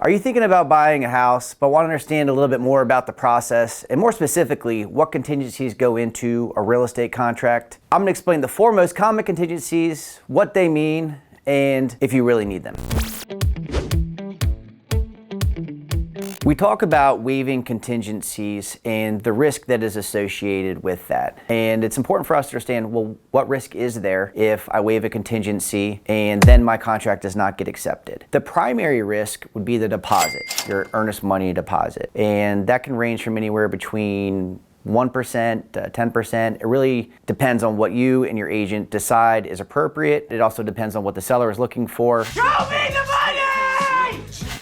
Are you thinking about buying a house but want to understand a little bit more about the process and more specifically what contingencies go into a real estate contract? I'm going to explain the 4 most common contingencies, what they mean, and if you really need them. We talk about waiving contingencies and the risk that is associated with that. And it's important for us to understand, well, what risk is there if I waive a contingency and then my contract does not get accepted? The primary risk would be the deposit, your earnest money deposit. And that can range from anywhere between 1% to 10%. It really depends on what you and your agent decide is appropriate. It also depends on what the seller is looking for. Show me the money!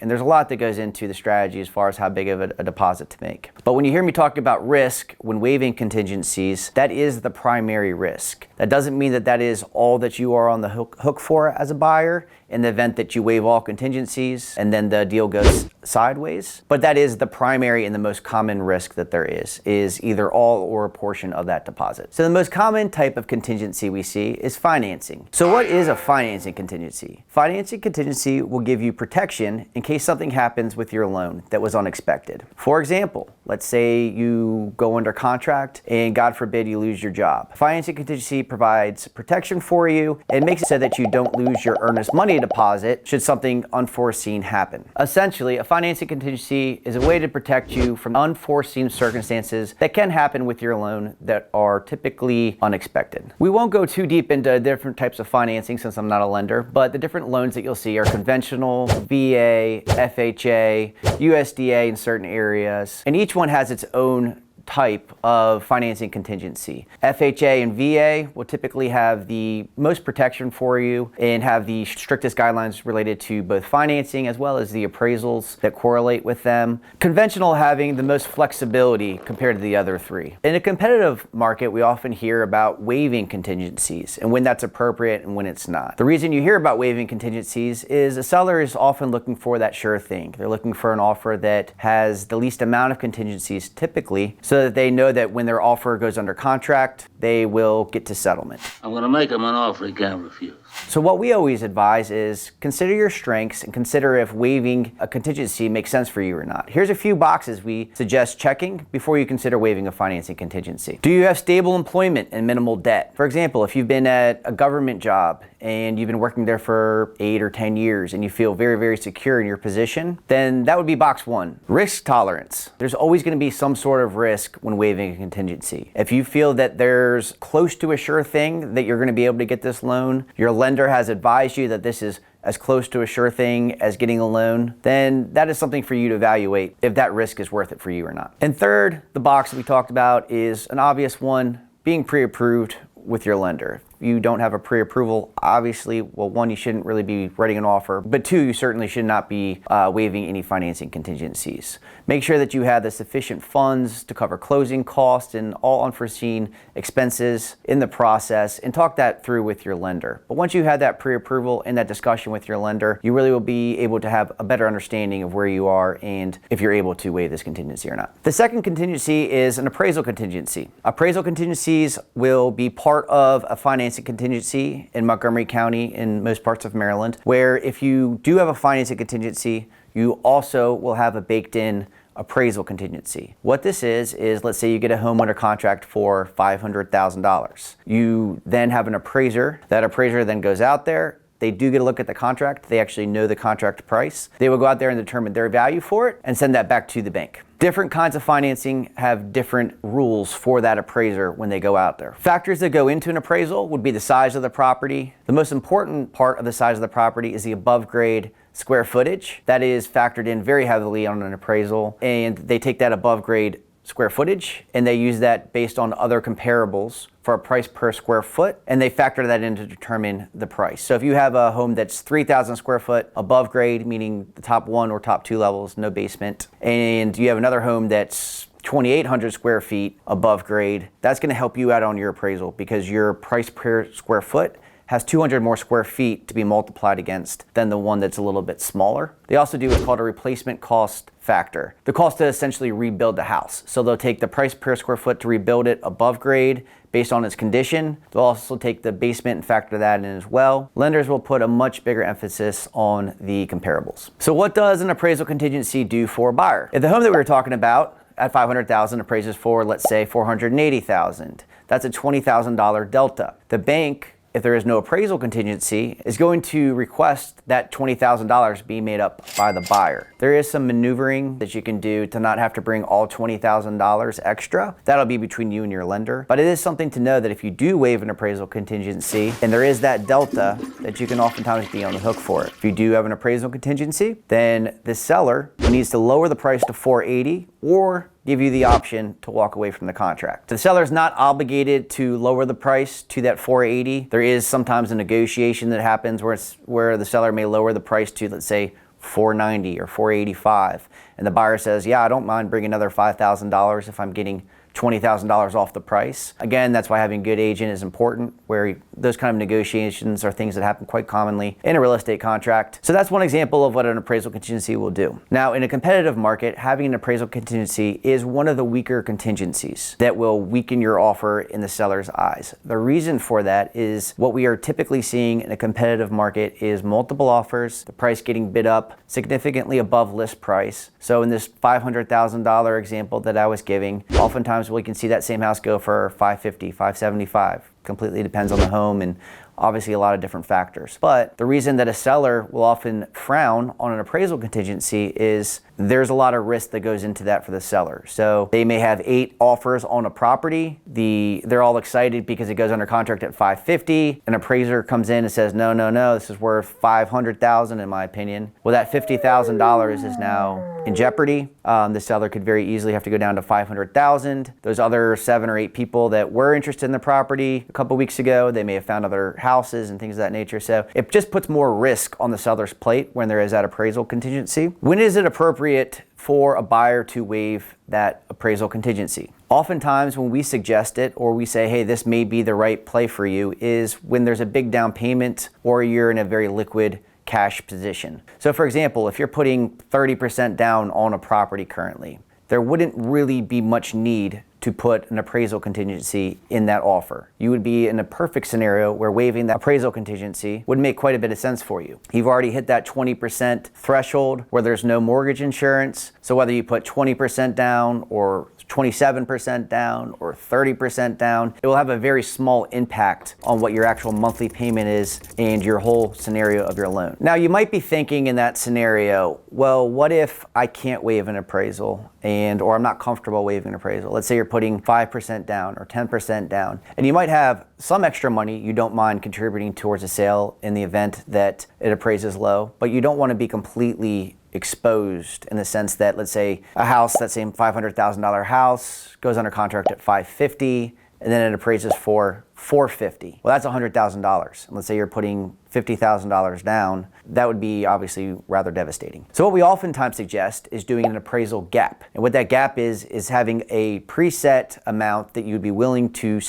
And there's a lot that goes into the strategy as far as how big of a deposit to make. But when you hear me talking about risk when waiving contingencies, that is the primary risk. That doesn't mean that that is all that you are on the hook for as a buyer in the event that you waive all contingencies and then the deal goes sideways. But that is the primary and the most common risk that there is either all or a portion of that deposit. So the most common type of contingency we see is financing. So what is a financing contingency? Financing contingency will give you protection in case something happens with your loan that was unexpected. For example, let's say you go under contract and God forbid you lose your job. Financing contingency provides protection for you and makes it so that you don't lose your earnest money deposit should something unforeseen happen. Essentially, a financing contingency is a way to protect you from unforeseen circumstances that can happen with your loan that are typically unexpected. We won't go too deep into different types of financing since I'm not a lender, but the different loans that you'll see are conventional, VA, FHA, USDA in certain areas, and each one has its own type of financing contingency. FHA and VA will typically have the most protection for you and have the strictest guidelines related to both financing as well as the appraisals that correlate with them. Conventional having the most flexibility compared to the other 3. In a competitive market, we often hear about waiving contingencies and when that's appropriate and when it's not. The reason you hear about waiving contingencies is a seller is often looking for that sure thing. They're looking for an offer that has the least amount of contingencies typically, so that they know that when their offer goes under contract, they will get to settlement. I'm going to make them an offer he can't refuse. So what we always advise is consider your strengths and consider if waiving a contingency makes sense for you or not. Here's a few boxes we suggest checking before you consider waiving a financing contingency. Do you have stable employment and minimal debt? For example, if you've been at a government job and you've been working there for 8 or 10 years and you feel very, very secure in your position, then that would be box 1. Risk tolerance. There's always going to be some sort of risk when waiving a contingency. If you feel that there's close to a sure thing that you're going to be able to get this loan, your lender has advised you that this is as close to a sure thing as getting a loan, then that is something for you to evaluate if that risk is worth it for you or not. And third, the box that we talked about is an obvious one, being pre-approved with your lender. If you don't have a pre-approval, obviously, well, 1, you shouldn't really be writing an offer, but 2, you certainly should not be waiving any financing contingencies. Make sure that you have the sufficient funds to cover closing costs and all unforeseen expenses in the process, and talk that through with your lender. But once you have that pre-approval and that discussion with your lender, you really will be able to have a better understanding of where you are and if you're able to waive this contingency or not. The second contingency is an appraisal contingency. Appraisal contingencies will be part of a financing contingency in Montgomery County in most parts of Maryland, where if you do have a financing contingency, you also will have a baked in appraisal contingency. What this is let's say you get a home under contract for $500,000. You then have an appraiser. That appraiser then goes out there. They do get a look at the contract. They actually know the contract price. They will go out there and determine their value for it and send that back to the bank. Different kinds of financing have different rules for that appraiser when they go out there. Factors that go into an appraisal would be the size of the property. The most important part of the size of the property is the above grade square footage. That is factored in very heavily on an appraisal, and they take that above grade square footage and they use that based on other comparables for a price per square foot, and they factor that in to determine the price. So if you have a home that's 3,000 square foot above grade, meaning the top 1 or top 2 levels, no basement, and you have another home that's 2,800 square feet above grade, that's going to help you out on your appraisal because your price per square foot has 200 more square feet to be multiplied against than the one that's a little bit smaller. They also do what's called a replacement cost factor. The cost to essentially rebuild the house. So they'll take the price per square foot to rebuild it above grade based on its condition. They'll also take the basement and factor that in as well. Lenders will put a much bigger emphasis on the comparables. So what does an appraisal contingency do for a buyer? If the home that we were talking about at $500,000 appraises for, let's say, $480,000, that's a $20,000 delta. The bank, if there is no appraisal contingency, is going to request that $20,000 be made up by the buyer. There is some maneuvering that you can do to not have to bring all $20,000 extra. That'll be between you and your lender. But it is something to know that if you do waive an appraisal contingency and there is that delta, that you can oftentimes be on the hook for it. If you do have an appraisal contingency, then the seller needs to lower the price to $480 or give you the option to walk away from the contract. The seller is not obligated to lower the price to that $480. There is sometimes a negotiation that happens where the seller may lower the price to, let's say, $490 or $485, and the buyer says, yeah, I don't mind bringing another $5,000 if I'm getting $20,000 off the price. Again, that's why having a good agent is important, where those kind of negotiations are things that happen quite commonly in a real estate contract. So that's one example of what an appraisal contingency will do. Now, in a competitive market, having an appraisal contingency is one of the weaker contingencies that will weaken your offer in the seller's eyes. The reason for that is what we are typically seeing in a competitive market is multiple offers, the price getting bid up significantly above list price. So in this $500,000 example that I was giving, oftentimes we can see that same house go for $550, $575. Completely depends on the home and obviously a lot of different factors. But the reason that a seller will often frown on an appraisal contingency is there's a lot of risk that goes into that for the seller. So they may have 8 offers on a property. They're all excited because it goes under contract at $550. An appraiser comes in and says, no, this is worth $500,000 in my opinion. Well, that $50,000 is now in jeopardy. The seller could very easily have to go down to $500,000. Those other 7 or 8 people that were interested in the property a couple weeks ago, they may have found other houses and things of that nature. So it just puts more risk on the seller's plate when there is that appraisal contingency. When is it appropriate for a buyer to waive that appraisal contingency? Oftentimes when we suggest it or we say, hey, this may be the right play for you, is when there's a big down payment or you're in a very liquid cash position. So for example, if you're putting 30% down on a property currently, there wouldn't really be much need to put an appraisal contingency in that offer. You would be in a perfect scenario where waiving that appraisal contingency would make quite a bit of sense for you. You've already hit that 20% threshold where there's no mortgage insurance. So whether you put 20% down or 27% down or 30% down, it will have a very small impact on what your actual monthly payment is and your whole scenario of your loan. Now, you might be thinking in that scenario, well, what if I can't waive an appraisal or I'm not comfortable waiving an appraisal? Let's say you're putting 5% down or 10% down, and you might have some extra money you don't mind contributing towards a sale in the event that it appraises low, but you don't want to be completely exposed in the sense that, let's say a house, that same $500,000 house goes under contract at $550 and then it appraises for $450. Well, that's $100,000. Let's say you're putting $50,000 down. That would be obviously rather devastating. So what we oftentimes suggest is doing an appraisal gap. And what that gap is having a preset amount that you'd be willing to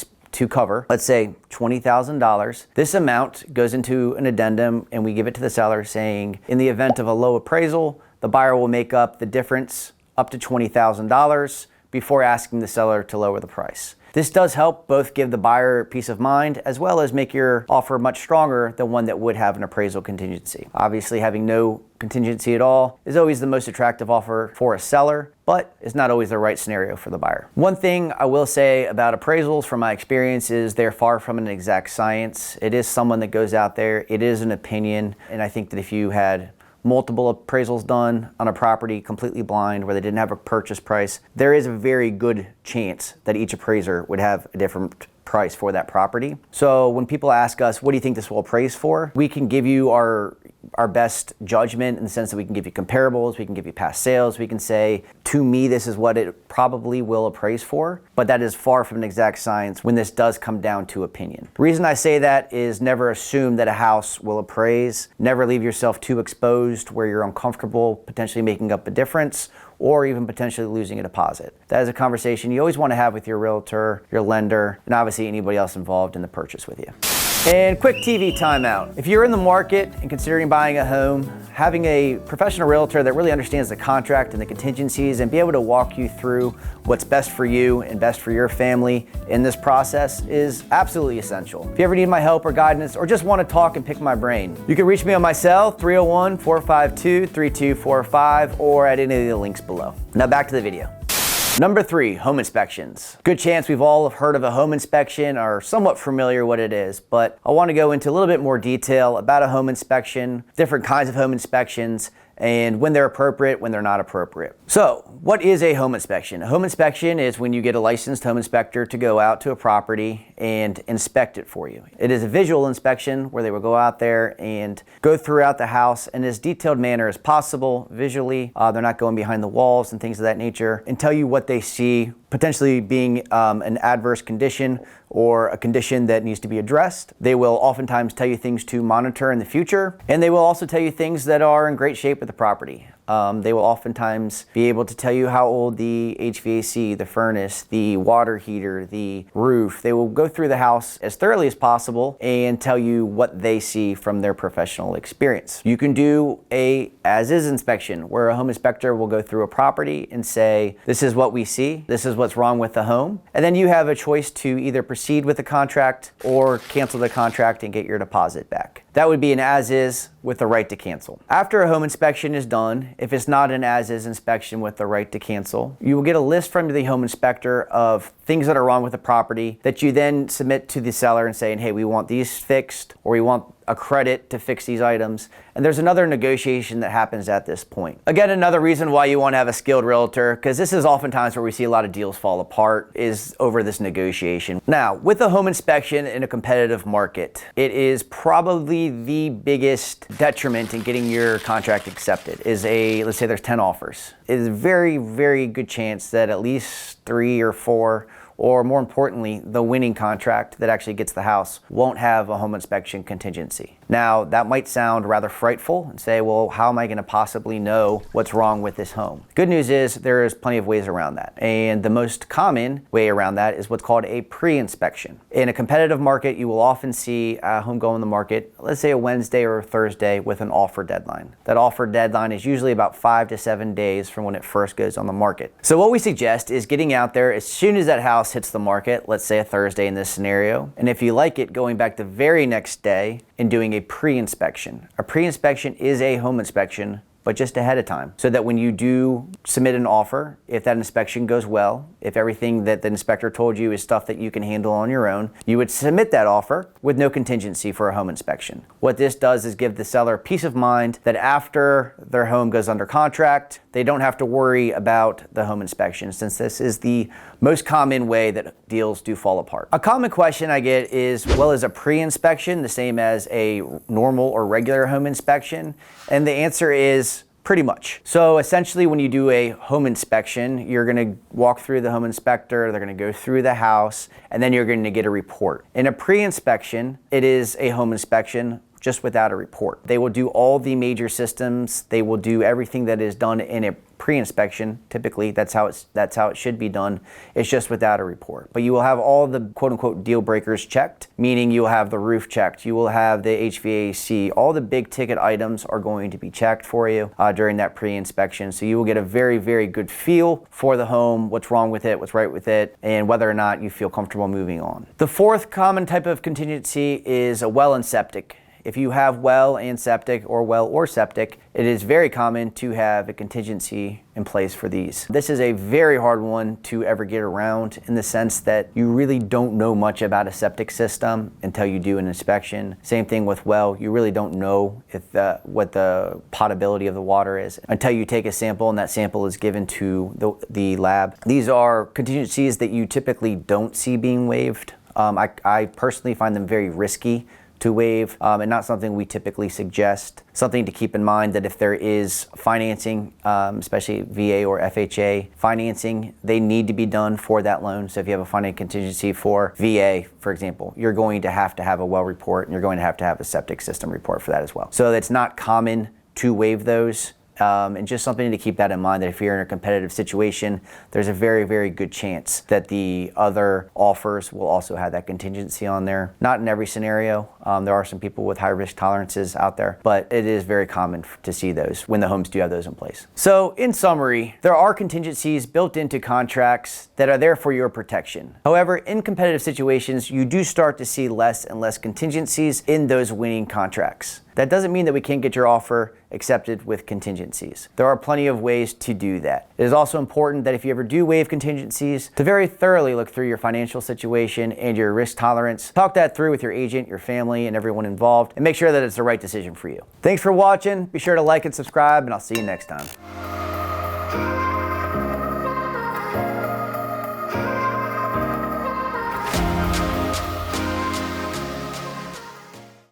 cover, let's say $20,000. This amount goes into an addendum and we give it to the seller saying, in the event of a low appraisal, the buyer will make up the difference up to $20,000 before asking the seller to lower the price. This does help both give the buyer peace of mind as well as make your offer much stronger than one that would have an appraisal contingency. Obviously, having no contingency at all is always the most attractive offer for a seller, but it's not always the right scenario for the buyer. One thing I will say about appraisals from my experience is they're far from an exact science. It is someone that goes out there, it is an opinion, and I think that if you had multiple appraisals done on a property completely blind where they didn't have a purchase price, there is a very good chance that each appraiser would have a different price for that property. So when people ask us, what do you think this will appraise for? We can give you our best judgment in the sense that we can give you comparables, we can give you past sales, we can say, to me, this is what it probably will appraise for, but that is far from an exact science when this does come down to opinion. The reason I say that is never assume that a house will appraise, never leave yourself too exposed where you're uncomfortable potentially making up a difference or even potentially losing a deposit. That is a conversation you always want to have with your realtor, your lender, and obviously anybody else involved in the purchase with you. And quick TV timeout. If you're in the market and considering buying a home, having a professional realtor that really understands the contract and the contingencies and be able to walk you through what's best for you and best for your family in this process is absolutely essential. If you ever need my help or guidance or just want to talk and pick my brain, you can reach me on my cell, 301-452-3245, or at any of the links below. Now back to the video. Number 3, home inspections. Good chance we've all heard of a home inspection or somewhat familiar what it is, but I want to go into a little bit more detail about a home inspection, different kinds of home inspections, and when they're appropriate, when they're not appropriate. So, what is a home inspection? A home inspection is when you get a licensed home inspector to go out to a property and inspect it for you. It is a visual inspection where they will go out there and go throughout the house in as detailed manner as possible visually. They're not going behind the walls and things of that nature, and tell you what they see potentially being an adverse condition or a condition that needs to be addressed. They will oftentimes tell you things to monitor in the future, and they will also tell you things that are in great shape with the property. They will oftentimes be able to tell you how old the HVAC, the furnace, the water heater, the roof. They will go through the house as thoroughly as possible and tell you what they see from their professional experience. You can do a as-is inspection where a home inspector will go through a property and say, this is what we see, this is what's wrong with the home. And then you have a choice to either proceed with the contract or cancel the contract and get your deposit back. That would be an as-is with the right to cancel. After a home inspection is done, if it's not an as-is inspection with the right to cancel, you will get a list from the home inspector of things that are wrong with the property that you then submit to the seller and saying, hey, we want these fixed, or we want a credit to fix these items. And there's another negotiation that happens at this point. Again, another reason why you want to have a skilled realtor, because this is oftentimes where we see a lot of deals fall apart, is over this negotiation. Now, with a home inspection in a competitive market, it is probably the biggest detriment in getting your contract accepted is let's say there's 10 offers. It is a very, very good chance that at least 3 or 4, or more importantly, the winning contract that actually gets the house won't have a home inspection contingency. Now, that might sound rather frightful and say, well, how am I going to possibly know what's wrong with this home? Good news is there is plenty of ways around that. And the most common way around that is what's called a pre-inspection. In a competitive market, you will often see a home go on the market, let's say a Wednesday or a Thursday with an offer deadline. That offer deadline is usually about 5 to 7 days from when it first goes on the market. So what we suggest is getting out there as soon as that house hits the market, let's say a Thursday in this scenario, and if you like it, going back the very next day and doing a pre-inspection. A pre-inspection is a home inspection, but just ahead of time, so that when you do submit an offer, if that inspection goes well, if everything that the inspector told you is stuff that you can handle on your own, you would submit that offer with no contingency for a home inspection. What this does is give the seller peace of mind that after their home goes under contract, they don't have to worry about the home inspection, since this is the most common way that deals do fall apart. A common question I get is, well, is a pre-inspection the same as a normal or regular home inspection? And the answer is pretty much. So essentially, when you do a home inspection, you're going to walk through the home inspector, they're going to go through the house, and then you're going to get a report. In a pre-inspection, it is a home inspection just without a report. They will do all the major systems. They will do everything that is done in a pre-inspection. Typically, that's how it should be done. It's just without a report. But you will have all the quote-unquote deal breakers checked, meaning you will have the roof checked, you will have the HVAC, all the big ticket items are going to be checked for you during that pre-inspection. So you will get a very, very good feel for the home, what's wrong with it, what's right with it, and whether or not you feel comfortable moving on. The fourth common type of contingency is a well and septic. If you have well and septic, or well or septic, it is very common to have a contingency in place for these. This is a very hard one to ever get around, in the sense that you really don't know much about a septic system until you do an inspection. Same thing with well, you really don't know what the potability of the water is until you take a sample and that sample is given to the lab. These are contingencies that you typically don't see being waived. I personally find them very risky to waive, and not something we typically suggest. Something to keep in mind that if there is financing, especially VA or FHA financing, they need to be done for that loan. So if you have a funding contingency for VA, for example, you're going to have a well report, and you're going to have a septic system report for that as well. So it's not common to waive those. And just something to keep that in mind, that if you're in a competitive situation, there's a very, very good chance that the other offers will also have that contingency on there. Not in every scenario. There are some people with high risk tolerances out there, but it is very common to see those when the homes do have those in place. So in summary, there are contingencies built into contracts that are there for your protection. However, in competitive situations, you do start to see less and less contingencies in those winning contracts. That doesn't mean that we can't get your offer accepted with contingencies. There are plenty of ways to do that. It is also important that if you ever do waive contingencies, to very thoroughly look through your financial situation and your risk tolerance. Talk that through with your agent, your family, and everyone involved, and make sure that it's the right decision for you. Thanks for watching. Be sure to like and subscribe, and I'll see you next time.